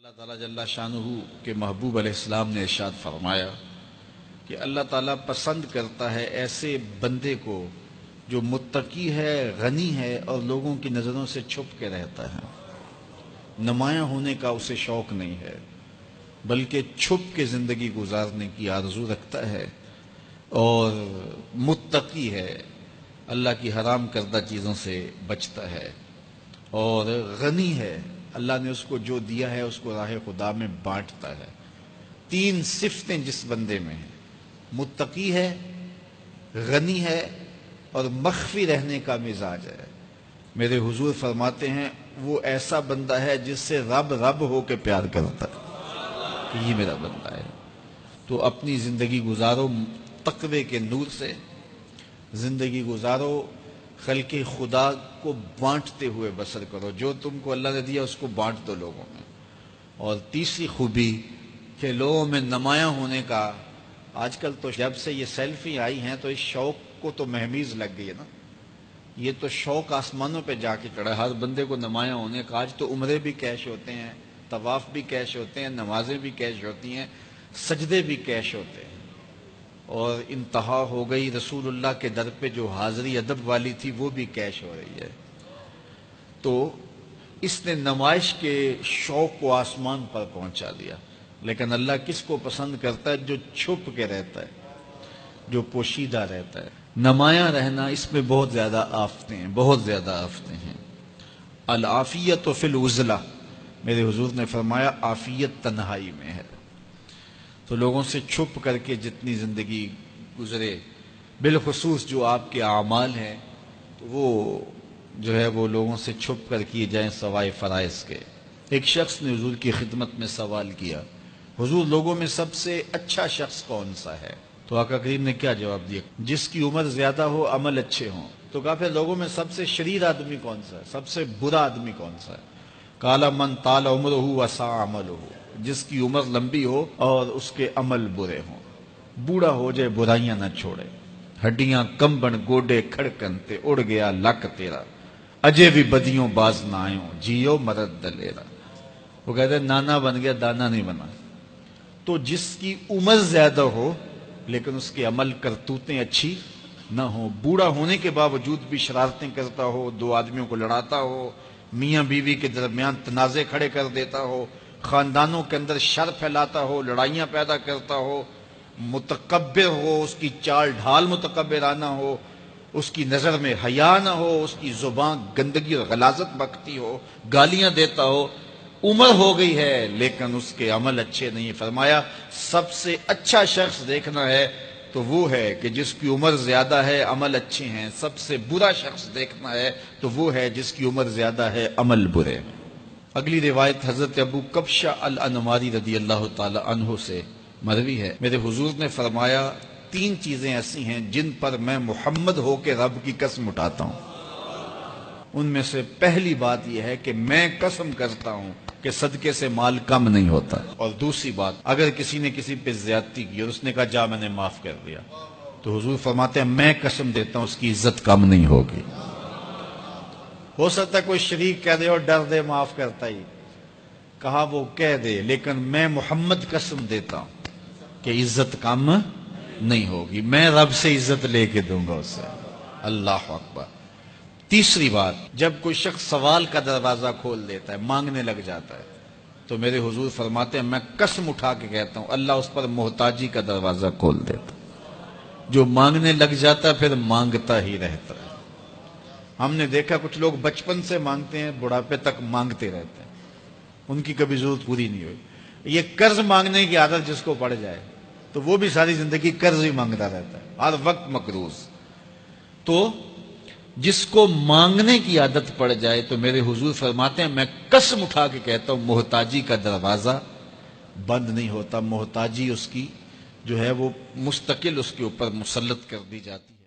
اللہ تعالیٰ جل شانہ کے محبوب علیہ السلام نے ارشاد فرمایا کہ اللہ تعالیٰ پسند کرتا ہے ایسے بندے کو جو متقی ہے، غنی ہے اور لوگوں کی نظروں سے چھپ کے رہتا ہے۔ نمایاں ہونے کا اسے شوق نہیں ہے، بلکہ چھپ کے زندگی گزارنے کی آرزو رکھتا ہے، اور متقی ہے، اللہ کی حرام کردہ چیزوں سے بچتا ہے، اور غنی ہے، اللہ نے اس کو جو دیا ہے اس کو راہ خدا میں بانٹتا ہے۔ تین صفتیں جس بندے میں ہیں، متقی ہے، غنی ہے اور مخفی رہنے کا مزاج ہے، میرے حضور فرماتے ہیں وہ ایسا بندہ ہے جس سے رب رب ہو کے پیار کرتا ہے کہ یہ میرا بندہ ہے۔ تو اپنی زندگی گزارو تقوی کے نور سے، زندگی گزارو خلق خدا کو بانٹتے ہوئے بسر کرو، جو تم کو اللہ نے دیا اس کو بانٹ دو لوگوں میں۔ اور تیسری خوبی کہ لوگوں میں نمایاں ہونے کا، آج کل تو جب سے یہ سیلفی آئی ہیں تو اس شوق کو تو مہمیز لگ گئی ہے نا، یہ تو شوق آسمانوں پہ جا کے چڑھا، ہر بندے کو نمایاں ہونے کا۔ آج تو عمرے بھی کیش ہوتے ہیں، طواف بھی کیش ہوتے ہیں، نمازیں بھی کیش ہوتی ہیں، سجدے بھی کیش ہوتے ہیں، اور انتہا ہو گئی رسول اللہ کے در پہ جو حاضری ادب والی تھی وہ بھی کیش ہو رہی ہے۔ تو اس نے نمائش کے شوق کو آسمان پر پہنچا دیا۔ لیکن اللہ کس کو پسند کرتا ہے؟ جو چھپ کے رہتا ہے، جو پوشیدہ رہتا ہے۔ نمایاں رہنا، اس میں بہت زیادہ آفتیں ہیں، بہت زیادہ آفتیں ہیں۔ العافیت فی العزلہ، میرے حضور نے فرمایا عافیت تنہائی میں ہے۔ تو لوگوں سے چھپ کر کے جتنی زندگی گزرے، بالخصوص جو آپ کے اعمال ہیں تو وہ جو ہے وہ لوگوں سے چھپ کر کیے جائیں سوائے فرائض کے۔ ایک شخص نے حضور کی خدمت میں سوال کیا، حضور لوگوں میں سب سے اچھا شخص کون سا ہے؟ تو آقا کریم نے کیا جواب دیا؟ جس کی عمر زیادہ ہو، عمل اچھے ہوں۔ تو کہا پھر لوگوں میں سب سے شریر آدمی کون سا ہے؟ سب سے برا آدمی کون سا ہے؟ قال من طال عمرہ وسع عملہ، جس کی عمر لمبی ہو اور اس کے عمل برے ہوں، بوڑھا ہو جائے برائیاں نہ چھوڑے، ہڈیاں کمبن گوڈے کھڑکن تے اڑ گیا لک تیرا، اجے بھی بدیوں باز نہ آئوں، جیو مرد دلیرا۔ وہ کہتے ہیں نانا بن گیا دانا نہیں بنا۔ تو جس کی عمر زیادہ ہو لیکن اس کے عمل کرتوتیں اچھی نہ ہوں، بوڑھا ہونے کے باوجود بھی شرارتیں کرتا ہو، دو آدمیوں کو لڑاتا ہو، میاں بیوی کے درمیان تنازع کھڑے کر دیتا ہو، خاندانوں کے اندر شر پھیلاتا ہو، لڑائیاں پیدا کرتا ہو، متکبر ہو، اس کی چال ڈھال متکبرانہ ہو، اس کی نظر میں حیا نہ ہو، اس کی زبان گندگی اور غلاظت بکتی ہو، گالیاں دیتا ہو، عمر ہو گئی ہے لیکن اس کے عمل اچھے نہیں۔ فرمایا سب سے اچھا شخص دیکھنا ہے تو وہ ہے کہ جس کی عمر زیادہ ہے، عمل اچھے ہیں۔ سب سے برا شخص دیکھنا ہے تو وہ ہے جس کی عمر زیادہ ہے، عمل برے ہیں۔ اگلی روایت حضرت ابو کبشہ الانماری رضی اللہ تعالی عنہ سے مروی ہے، میرے حضور نے فرمایا تین چیزیں ایسی ہیں جن پر میں محمد ہو کے رب کی قسم اٹھاتا ہوں۔ ان میں سے پہلی بات یہ ہے کہ میں قسم کرتا ہوں کہ صدقے سے مال کم نہیں ہوتا، اور دوسری بات اگر کسی نے کسی پہ زیادتی کی اور اس نے کہا جا میں نے معاف کر دیا، تو حضور فرماتے ہیں میں قسم دیتا ہوں اس کی عزت کم نہیں ہوگی۔ ہو سکتا ہے کوئی شریک کہہ دے اور ڈر دے معاف کرتا ہی، کہا وہ کہہ دے، لیکن میں محمد قسم دیتا ہوں کہ عزت کم نہیں ہوگی، میں رب سے عزت لے کے دوں گا اسے۔ اللہ اکبر۔ تیسری بات، جب کوئی شخص سوال کا دروازہ کھول دیتا ہے، مانگنے لگ جاتا ہے، تو میرے حضور فرماتے ہیں میں قسم اٹھا کے کہتا ہوں اللہ اس پر محتاجی کا دروازہ کھول دیتا ہے۔ جو مانگنے لگ جاتا ہے پھر مانگتا ہی رہتا ہے۔ ہم نے دیکھا کچھ لوگ بچپن سے مانگتے ہیں، بڑھاپے تک مانگتے رہتے ہیں، ان کی کبھی ضرورت پوری نہیں ہوئی۔ یہ قرض مانگنے کی عادت جس کو پڑ جائے تو وہ بھی ساری زندگی قرض ہی مانگتا رہتا ہے، ہر وقت مقروض۔ تو جس کو مانگنے کی عادت پڑ جائے تو میرے حضور فرماتے ہیں میں قسم اٹھا کے کہتا ہوں محتاجی کا دروازہ بند نہیں ہوتا، محتاجی اس کی جو ہے وہ مستقل اس کے اوپر مسلط کر دی جاتی ہے۔